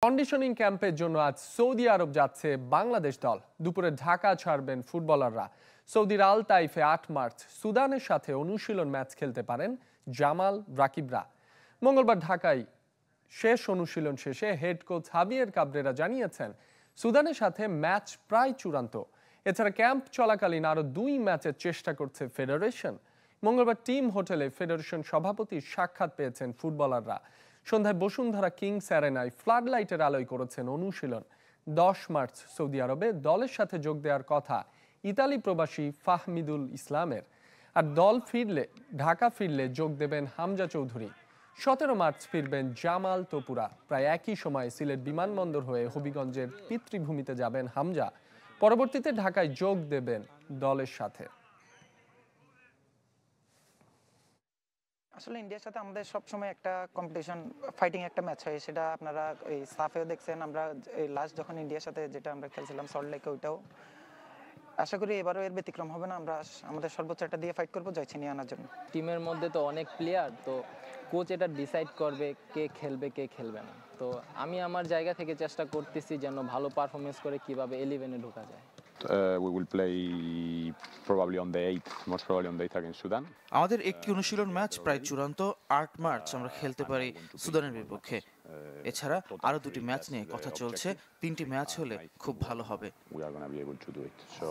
Conditioning ক্যাম্পের জন্য আজ সৌদি আরব যাচ্ছে বাংলাদেশ দল। দুপুরে ঢাকা ছাড়বেন ফুটবলাররা। সৌদির আল তাইফে ৮ মার্চ সুদানের সাথে অনুশীলন ম্যাচ খেলতে পারেন জামাল রাকিবরা। মঙ্গলবার ঢাকায় শেষ অনুশীলন শেষে হেড কোচ হাবিয়ের কাবরেরা জানিয়েছেন সুদানের সাথে ম্যাচ প্রায় চূড়ান্ত। এছাড়া ক্যাম্প চলাকালীন আরও ২ ম্যাচের চেষ্টা করছে ফেডারেশন। মঙ্গলবার টিম হোটেলে ফেডারেশন সভাপতির সাক্ষাৎ পেয়েছেন ফুটবলাররা। সন্ধ্যায় বসুন্ধরা কিংস অ্যারেনায় ফ্লাড লাইটের আলোয় করেছেন অনুশীলন। ১০ মার্চ সৌদি আরবে দলের সাথে যোগ দেওয়ার কথা ইতালি প্রবাসী ফাহমিদুল ইসলামের। আর দল ফিরলে ঢাকা ফিরলে যোগ দেবেন হামজা চৌধুরী। ১৭ মার্চ ফিরবেন জামাল তোপুরা। প্রায় একই সময়ে সিলেট বিমানবন্দর হয়ে হবিগঞ্জের পিতৃভূমিতে যাবেন হামজা। পরবর্তীতে ঢাকায় যোগ দেবেন দলের সাথে। আসলে ইন্ডিয়ার সাথে আমাদের সবসময় একটা কম্পিটিশন ফাইটিং একটা ম্যাচ হয়, সেটা আপনারা এই সাফেও দেখছেন। আমরা এই লাস্ট যখন ইন্ডিয়ার সাথে যেটা আমরা খেলছিলাম সল্টলেকে, ওইটাও আশা করি এবারও এর ব্যতিক্রম হবে না। আমরা আমাদের সর্বোচ্চ একটা দিয়ে ফাইট করবো জয় ছিনিয়ে আনার জন্য। টিমের মধ্যে তো অনেক প্লেয়ার, তো কোচ এটা ডিসাইড করবে কে খেলবে কে খেলবে না। তো আমি আমার জায়গা থেকে চেষ্টা করতেছি যেন ভালো পারফরমেন্স করে কিভাবে 11-এ ঢোকা যায়। We will play probably on the 8th, most probably on the 8th against Sudan. আমাদের একটি অনুশীলন ম্যাচ প্রায় চূড়ান্ত। ৮ মার্চ আমরা খেলতে পারি সুদানের বিপক্ষে। এছাড়া আরো 2টি ম্যাচ নিয়ে কথা চলছে। 3টি ম্যাচ হলে খুব ভালো হবে। We are going to be able to do it. So